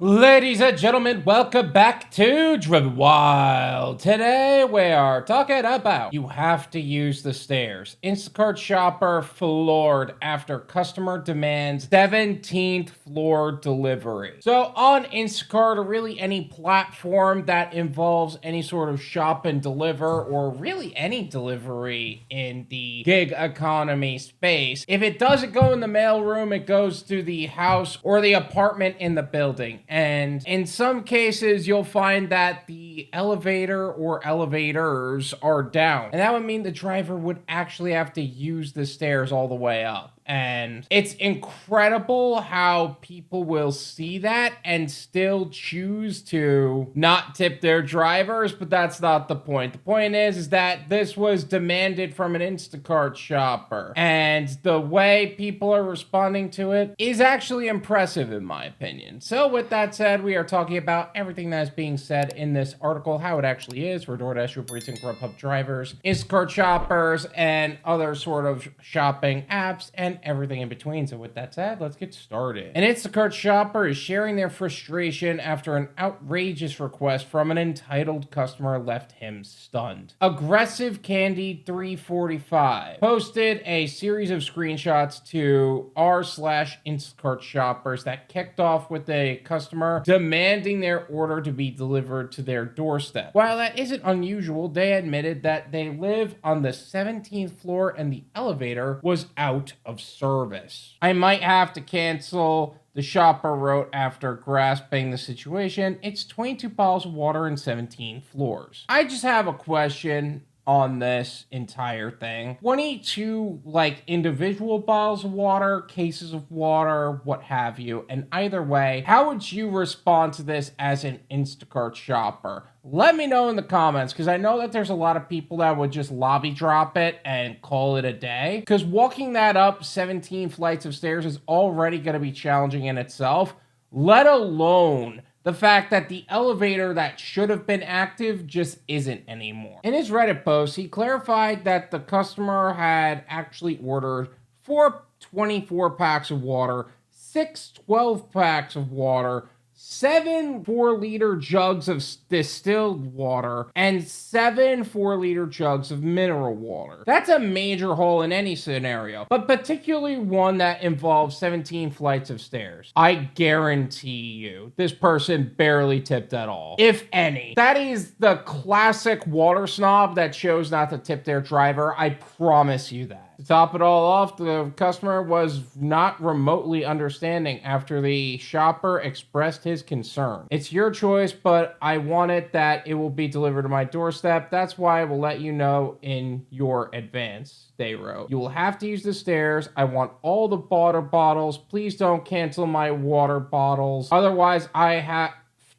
Ladies and gentlemen, welcome back to Driven Wyld. Today we are talking about you have to use the stairs. Instacart Shopper floored after customer demands 17th floor delivery. So on Instacart, or really any platform that involves any sort of shop and deliver, or really any delivery in the gig economy space, if it doesn't go in the mailroom, it goes to the house or the apartment in the building. And in some cases, you'll find that the elevator or elevators are down. And that would mean the driver would actually have to use the stairs all the way up. And it's incredible how people will see that and still choose to not tip their drivers, but that's not the point. The point is that this was demanded from an Instacart shopper, and the way people are responding to it is actually impressive in my opinion. So with that said, we are talking about everything that is being said in this article, how it actually is for Doordash, UberEats, and Grubhub drivers, Instacart shoppers, and other sort of shopping apps, and everything in between. So with that said, let's get started. An Instacart shopper is sharing their frustration after an outrageous request from an entitled customer left him stunned. Aggressive Candy 345 posted a series of screenshots to r/Instacart shoppers that kicked off with a customer demanding their order to be delivered to their doorstep. While that isn't unusual, they admitted that they live on the 17th floor and the elevator was out of service. I might have to cancel, the shopper wrote after grasping the situation. It's 22 bottles of water and 17 floors. I just have a question on this entire thing. 22 individual bottles of water, cases of water, what have you. And either way, how would you respond to this as an Instacart shopper? Let me know in the comments, because I know that there's a lot of people that would just lobby drop it and call it a day. Because walking that up 17 flights of stairs is already going to be challenging in itself, let alone the fact that the elevator that should have been active just isn't anymore. In his Reddit post, he clarified that the customer had actually ordered 4 24 packs of water, 6 12 packs of water, 7 4-liter jugs of distilled water, and 7 4-liter jugs of mineral water. That's a major hole in any scenario, but particularly one that involves 17 flights of stairs. I guarantee you, this person barely tipped at all, if any. That is the classic water snob that chose not to tip their driver. I promise you that. To top it all off, the customer was not remotely understanding after the shopper expressed his concern. It's your choice, but I want it that it will be delivered to my doorstep. That's why I will let you know in your advance, they wrote. You will have to use the stairs. I want all the water bottles. Please don't cancel my water bottles. Otherwise, I have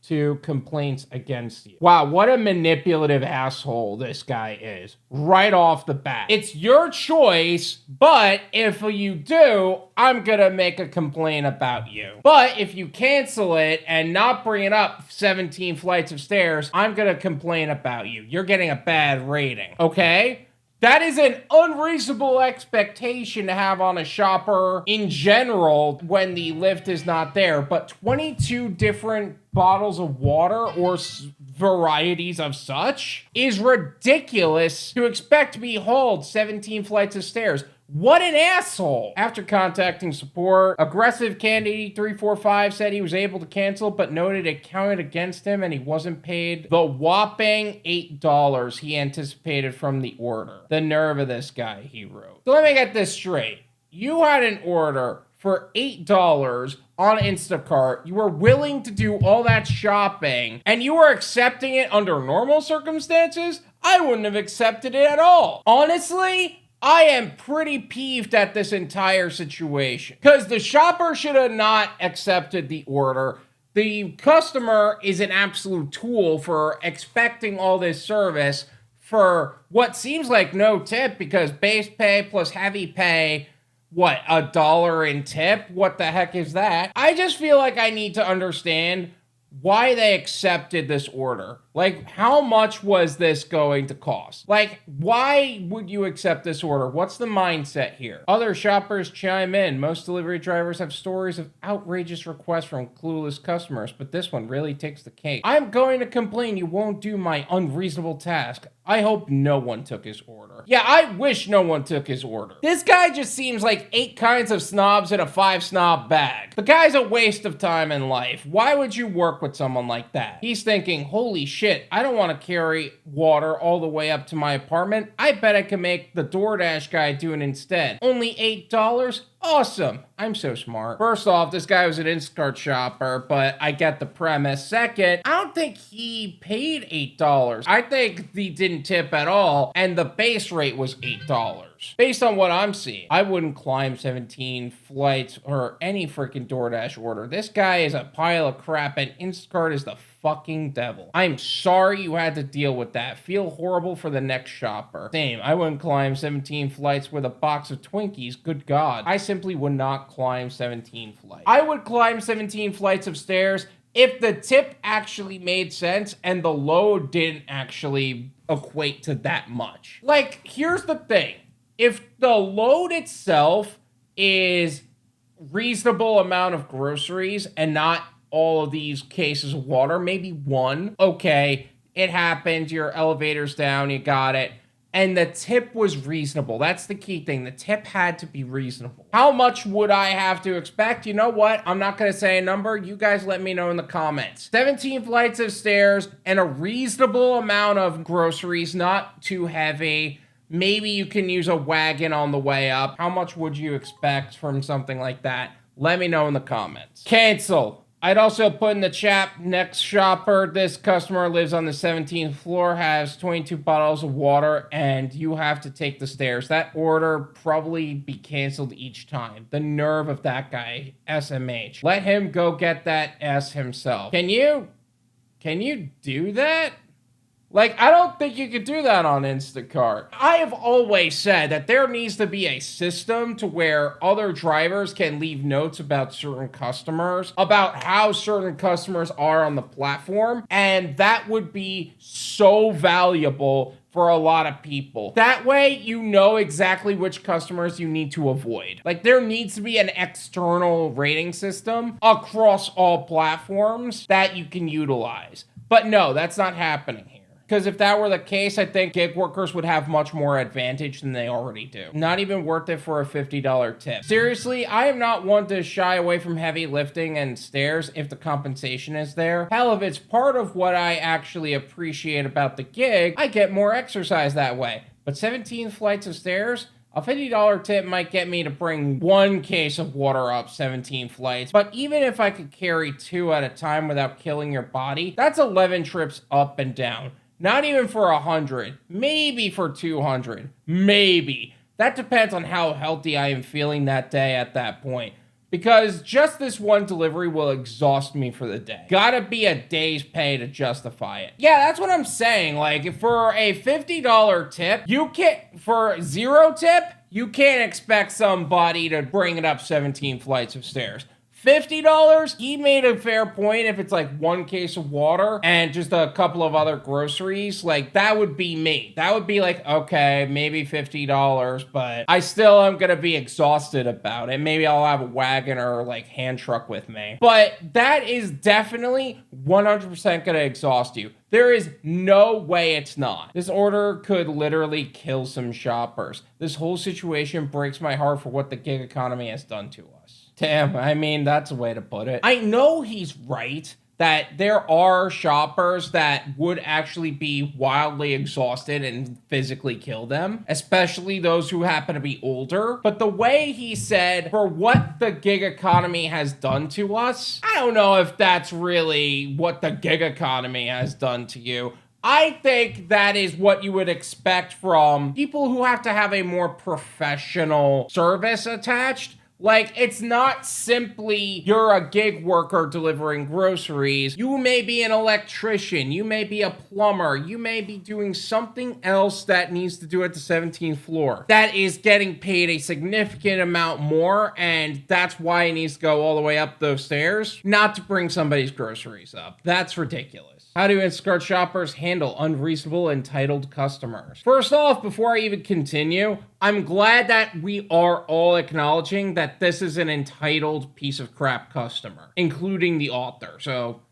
to complaints against you. Wow, what a manipulative asshole this guy is right off the bat. It's your choice, but if you do, I'm gonna make a complaint about you. But if you cancel it and not bring it up 17 flights of stairs, I'm gonna complain about you. You're getting a bad rating, okay? That is an unreasonable expectation to have on a shopper in general when the lift is not there. But 22 different bottles of water or varieties of such is ridiculous to expect to be hauled 17 flights of stairs. What an asshole. After contacting support, Aggressive Candy 345 said he was able to cancel, but noted it counted against him and he wasn't paid the whopping $8 he anticipated from the order. The nerve of this guy, he wrote. So let me get this straight. You had an order for $8 on Instacart. You were willing to do all that shopping and you were accepting it under normal circumstances? I wouldn't have accepted it at all. Honestly, I am pretty peeved at this entire situation because the shopper should have not accepted the order. The customer is an absolute tool for expecting all this service for what seems like no tip, because base pay plus heavy pay, what, $1 in tip? What the heck is that? I just feel like I need to understand why they accepted this order. Like, how much was this going to cost? Like, why would you accept this order? What's the mindset here? Other shoppers chime in. Most delivery drivers have stories of outrageous requests from clueless customers, but this one really takes the cake. I'm going to complain you won't do my unreasonable task. I hope no one took his order. Yeah, I wish no one took his order. This guy just seems like 8 kinds of snobs in a 5 snob bag. The guy's a waste of time in life. Why would you work with someone like that? He's thinking, holy shit, I don't want to carry water all the way up to my apartment. I bet I can make the Doordash guy do it instead. Only $8? Awesome. I'm so smart. First off, this guy was an Instacart shopper, but I get the premise. Second, I don't think he paid $8. I think he didn't tip at all, and the base rate was $8. Based on what I'm seeing, I wouldn't climb 17 flights or any freaking DoorDash order. This guy is a pile of crap, and Instacart is the fucking devil. I'm sorry you had to deal with that. Feel horrible for the next shopper. Same, I wouldn't climb 17 flights with a box of Twinkies. Good God. I simply would not climb 17 flights. I would climb 17 flights of stairs if the tip actually made sense and the load didn't actually equate to that much. Like, here's the thing. If the load itself is reasonable amount of groceries and not all of these cases of water, maybe one, okay, it happened, your elevator's down, you got it. And the tip was reasonable. That's the key thing. The tip had to be reasonable. How much would I have to expect? You know what? I'm not going to say a number. You guys let me know in the comments. 17 flights of stairs and a reasonable amount of groceries, not too heavy. Maybe you can use a wagon on the way up. How much would you expect from something like that? Let me know in the comments. Cancel. I'd also put in the chat, next shopper, this customer lives on the 17th floor, has 22 bottles of water, and you have to take the stairs. That order probably be canceled each time. The nerve of that guy, SMH. Let him go get that S himself. Can you do that? Like, I don't think you could do that on Instacart. I have always said that there needs to be a system to where other drivers can leave notes about certain customers, about how certain customers are on the platform, and that would be so valuable for a lot of people. That way, you know exactly which customers you need to avoid. Like, there needs to be an external rating system across all platforms that you can utilize. But no, that's not happening here. Because if that were the case, I think gig workers would have much more advantage than they already do. Not even worth it for a $50 tip. Seriously, I am not one to shy away from heavy lifting and stairs if the compensation is there. Hell, if it's part of what I actually appreciate about the gig, I get more exercise that way. But 17 flights of stairs? A $50 tip might get me to bring 1 case of water up 17 flights, but even if I could carry 2 at a time without killing your body, that's 11 trips up and down. Not even for 100, maybe for 200, maybe. That depends on how healthy I am feeling that day at that point. Because just this one delivery will exhaust me for the day. Gotta be a day's pay to justify it. Yeah, that's what I'm saying. Like, for a $50 tip, for 0 tip, you can't expect somebody to bring it up 17 flights of stairs. $50, he made a fair point. If it's like 1 case of water and just a couple of other groceries, like that would be me. That would be like, okay, maybe $50, but I still am gonna be exhausted about it. Maybe I'll have a wagon or like hand truck with me. But that is definitely 100% gonna exhaust you. There is no way it's not. This order could literally kill some shoppers. This whole situation breaks my heart for what the gig economy has done to us. Damn, I mean, that's a way to put it. I know he's right that there are shoppers that would actually be wildly exhausted and physically kill them, especially those who happen to be older. But the way he said, for what the gig economy has done to us, I don't know if that's really what the gig economy has done to you. I think that is what you would expect from people who have to have a more professional service attached. Like, it's not simply you're a gig worker delivering groceries. You may be an electrician. You may be a plumber. You may be doing something else that needs to do at the 17th floor that is getting paid a significant amount more, and that's why it needs to go all the way up those stairs, not to bring somebody's groceries up. That's ridiculous. How do Instacart shoppers handle unreasonable, entitled customers? First off, before I even continue, I'm glad that we are all acknowledging that this is an entitled piece of crap customer, including the author. So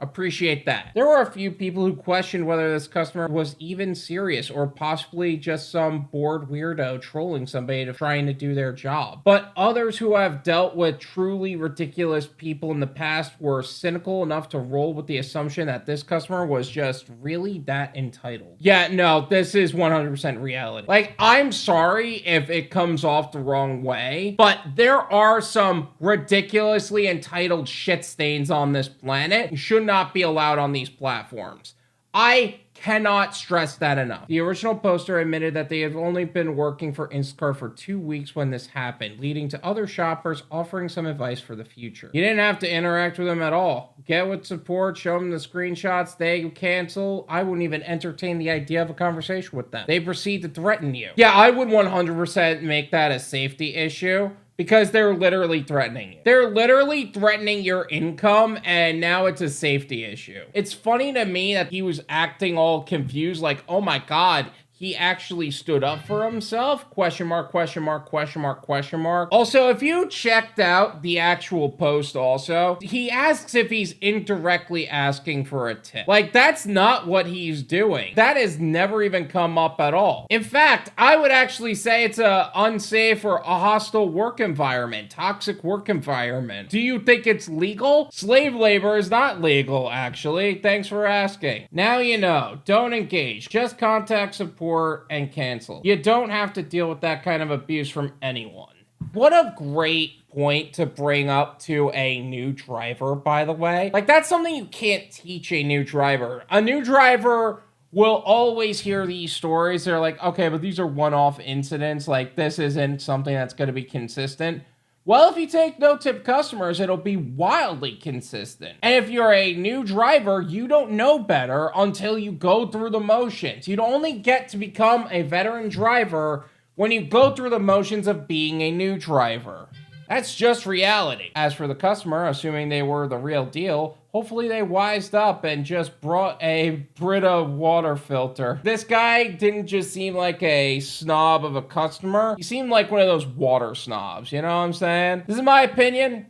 appreciate that. There were a few people who questioned whether this customer was even serious or possibly just some bored weirdo trolling somebody trying to do their job. But others who have dealt with truly ridiculous people in the past were cynical enough to roll with the assumption that this customer was just really that entitled. Yeah, no, this is 100% reality. Like, I'm sorry if it comes off the wrong way, but there are some ridiculously entitled shit stains on this planet. You shouldn't not be allowed on these platforms. I cannot stress that enough. The original poster admitted that they have only been working for Instacart for 2 weeks when this happened, leading to other shoppers offering some advice for the future. You didn't have to interact with them at all. Get with support, show them the screenshots, they cancel. I wouldn't even entertain the idea of a conversation with them. They proceed to threaten you. Yeah, I would 100% make that a safety issue, because they're literally threatening you. They're literally threatening your income, and now it's a safety issue. It's funny to me that he was acting all confused, like, oh my God, he actually stood up for himself? Question mark, question mark, question mark, question mark. Also, if you checked out the actual post also, he asks if he's indirectly asking for a tip. Like, that's not what he's doing. That has never even come up at all. In fact, I would actually say it's a unsafe or a hostile work environment, toxic work environment. Do you think it's legal? Slave labor is not legal, actually. Thanks for asking. Now you know. Don't engage. Just contact support and cancel. You don't have to deal with that kind of abuse from anyone. What a great point to bring up to a new driver, by the way. Like, that's something you can't teach a new driver. A new driver will always hear these stories. They're like, okay, but these are one-off incidents. Like, this isn't something that's going to be consistent. Well, if you take no-tip customers, it'll be wildly consistent. And if you're a new driver, you don't know better until you go through the motions. You'd only get to become a veteran driver when you go through the motions of being a new driver. That's just reality. As for the customer, assuming they were the real deal, hopefully they wised up and just brought a Brita water filter. This guy didn't just seem like a snob of a customer. He seemed like one of those water snobs, you know what I'm saying? This is my opinion.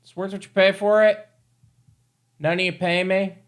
It's worth what you pay for it. None of you pay me.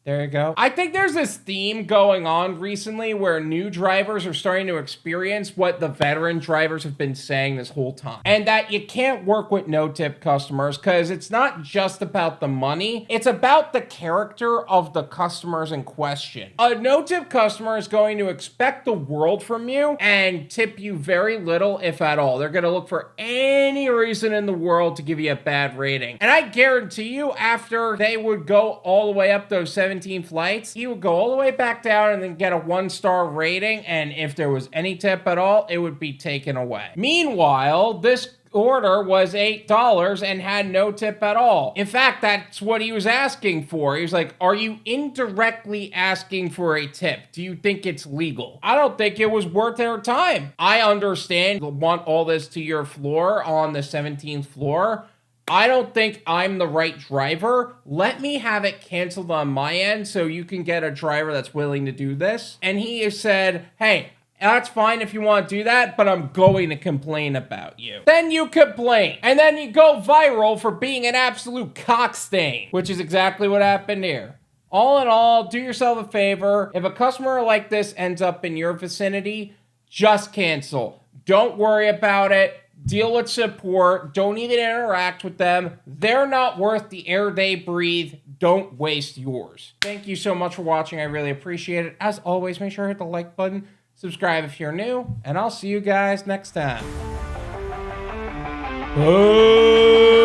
There you go. I think there's this theme going on recently where new drivers are starting to experience what the veteran drivers have been saying this whole time. And that you can't work with no-tip customers because it's not just about the money. It's about the character of the customers in question. A no-tip customer is going to expect the world from you and tip you very little, if at all. They're going to look for any reason in the world to give you a bad rating. And I guarantee you, after they would go all the way up those 17 flights, he would go all the way back down and then get a 1-star rating, and if there was any tip at all, it would be taken away. Meanwhile, this order was $8 and had no tip at all. In fact, that's what he was asking for. He was like, are you indirectly asking for a tip? Do you think it's legal? I don't think it was worth their time. I understand you want all this to your floor on the 17th floor. I don't think I'm the right driver. Let me have it canceled on my end so you can get a driver that's willing to do this. And he said, hey, that's fine if you want to do that, but I'm going to complain about you. Then you complain. And then you go viral for being an absolute cockstain, which is exactly what happened here. All in all, do yourself a favor. If a customer like this ends up in your vicinity, just cancel. Don't worry about it. Deal with support. Don't even interact with them. They're not worth the air they breathe. Don't waste yours. Thank you so much for watching. I really appreciate it. As always, make sure to hit the like button, subscribe if you're new, and I'll see you guys next time. Bye.